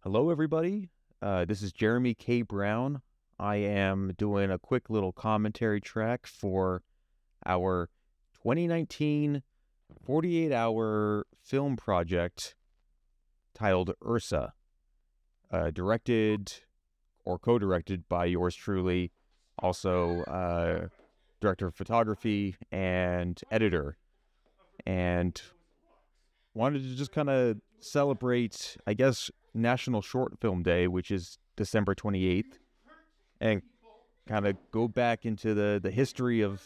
Hello, everybody. This is Jeremy K. Brown. I am doing a quick little commentary track for our 2019 48-hour film project titled URSA, directed or co-directed by yours truly, also director of photography and editor. And wanted to just kind of celebrate, I guess, National Short Film Day, which is December 28th, and kind of go back into the history of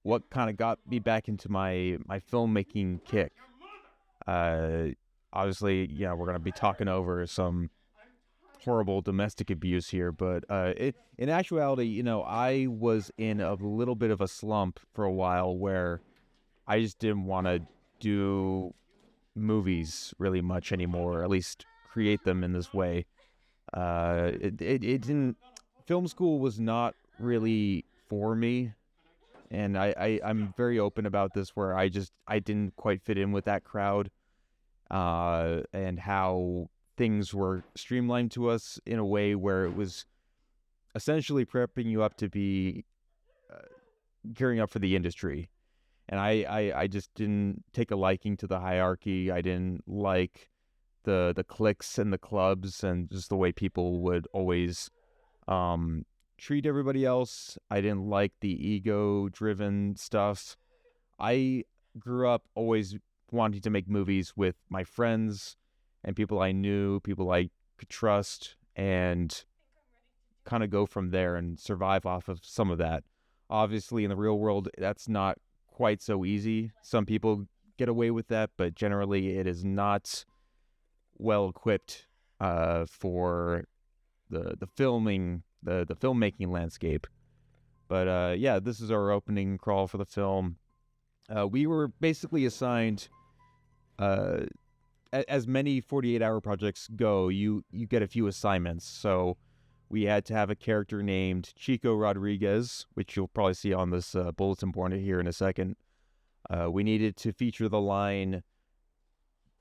what kind of got me back into my filmmaking kick. Uh, Obviously, we're going to be talking over some horrible domestic abuse here, but in actuality, I was in a little bit of a slump for a while where I just didn't want to do movies really much anymore, or at least create them in this way. It didn't. Film school was not really for me, and I'm very open about this. Where I didn't quite fit in with that crowd, and how things were streamlined to us in a way where it was essentially prepping you up to be gearing up for the industry. And I just didn't take a liking to the hierarchy. I didn't like the cliques and the clubs and just the way people would always treat everybody else. I didn't like the ego-driven stuff. I grew up always wanting to make movies with my friends and people I knew, people I could trust, and kind of go from there and survive off of some of that. Obviously, in the real world, that's not quite so easy. Some people get away with that, but generally it is not well equipped for the filmmaking landscape. But yeah, this is our opening crawl for the film. We were basically assigned, as many 48-hour projects go, you get a few assignments. So we had to have a character named Chico Rodriguez, which you'll probably see on this bulletin board here in a second. We needed to feature the line,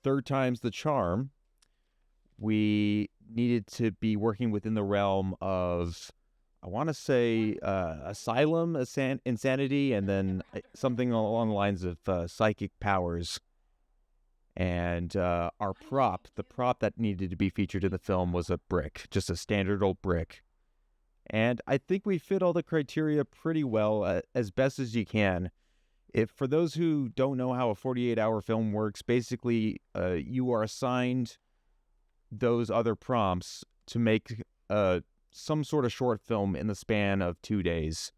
"Third time's the charm." We needed to be working within the realm of, I want to say, asylum, insanity, and then something along the lines of psychic powers. And the prop that needed to be featured in the film was a brick, just a standard old brick. And I think we fit all the criteria pretty well, as best as you can. If for those who don't know how a 48-hour film works, basically you are assigned those other prompts to make some sort of short film in the span of 2 days.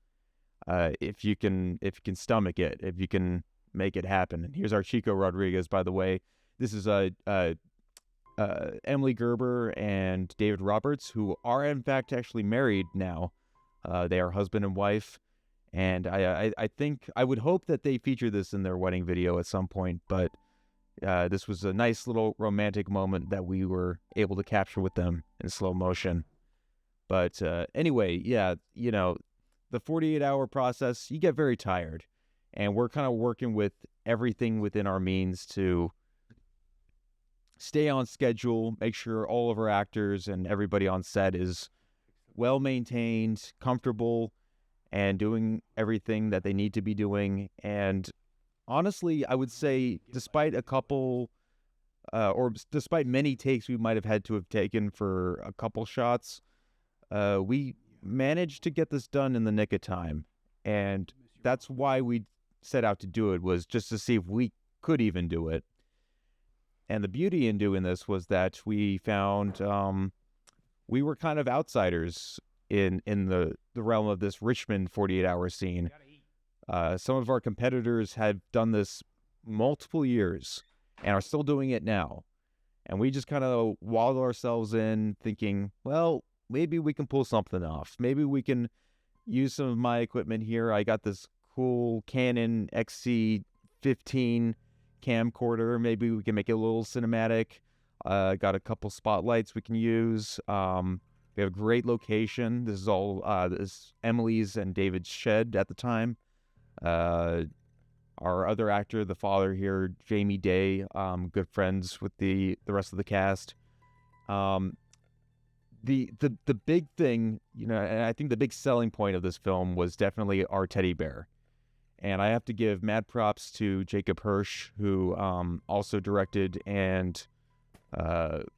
If you can stomach it, if you can make it happen. And here's our Chico Rodriguez, by the way. This is Emily Gerber and David Roberts, who are in fact actually married now. They are husband and wife, and I think, I would hope that they feature this in their wedding video at some point. But this was a nice little romantic moment that we were able to capture with them in slow motion. But anyway, yeah, the 48-hour process, you get very tired. And we're kind of working with everything within our means to stay on schedule, make sure all of our actors and everybody on set is well maintained, comfortable, and doing everything that they need to be doing. And honestly, I would say, despite a couple, or despite many takes we might have had to have taken for a couple shots, we managed to get this done in the nick of time. And that's why we set out to do it, was just to see if we could even do it. And the beauty in doing this was that we found we were kind of outsiders in the realm of this Richmond 48-hour scene. Some of our competitors had done this multiple years and are still doing it now. And we just kind of walled ourselves in thinking, well, maybe we can pull something off. Maybe we can use some of my equipment here. I got this cool Canon XC15 camcorder. Maybe we can make it a little cinematic. Got a couple spotlights we can use. We have a great location. This is all this Emily's and David's shed at the time. Our other actor, the father here, Jamie Day, good friends with the rest of the cast. Um, the big thing, and I think the big selling point of this film was definitely our teddy bear. And I have to give mad props to Jakob Hirsch, who also directed and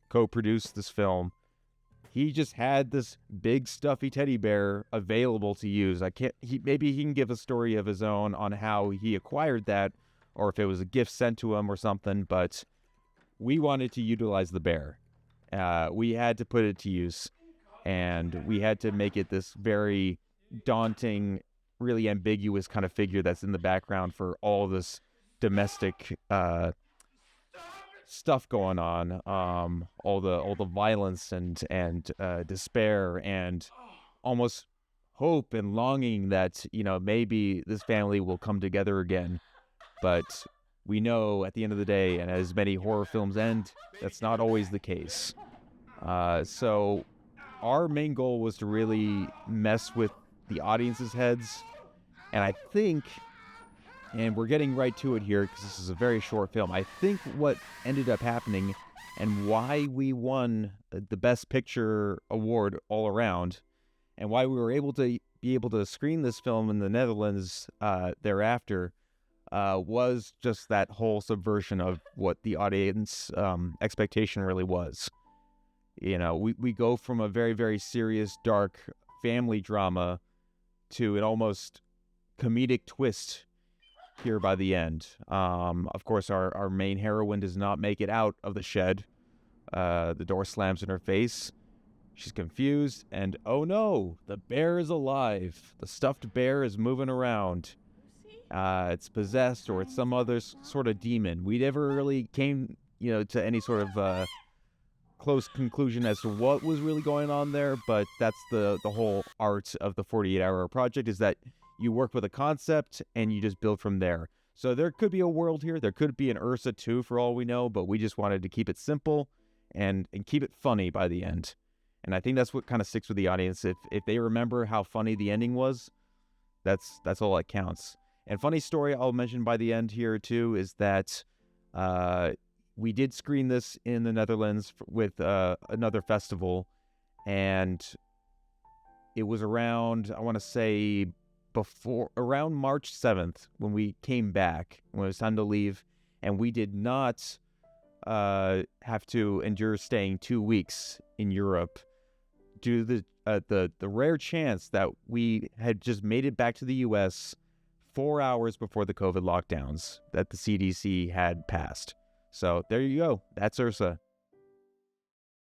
co-produced this film. He just had this big stuffy teddy bear available to use. Maybe he can give a story of his own on how he acquired that, or if it was a gift sent to him or something. But we wanted to utilize the bear. We had to put it to use, and we had to make it this very daunting, really ambiguous kind of figure that's in the background for all this domestic stuff going on, all the violence and despair and almost hope and longing that maybe this family will come together again. But we know at the end of the day, and as many horror films end, that's not always the case. So our main goal was to really mess with the audience's heads, and I think, and we're getting right to it here because this is a very short film, I think what ended up happening and why we won the Best Picture award all around, and why we were able to screen this film in the Netherlands thereafter, was just that whole subversion of what the audience expectation really was. We go from a very, very serious, dark family drama to an almost comedic twist here by the end. Of course, our main heroine does not make it out of the shed. The door slams in her face. She's confused, and oh no, the bear is alive. The stuffed bear is moving around. It's possessed, or it's some other sort of demon. We never really came, to any sort of close conclusion as to what was really going on there, but that's the whole art of the 48-hour project, is that you work with a concept and you just build from there. So there could be a world here. There could be an URSA 2 for all we know, but we just wanted to keep it simple and keep it funny by the end. And I think that's what kind of sticks with the audience. If they remember how funny the ending was, that's all that counts. And funny story I'll mention by the end here too is that we did screen this in the Netherlands with another festival, and it was around, I want to say, around March 7th when we came back, when it was time to leave, and we did not have to endure staying 2 weeks in Europe due to the rare chance that we had just made it back to the U.S. 4 hours before the COVID lockdowns that the CDC had passed. So there you go. That's URSA.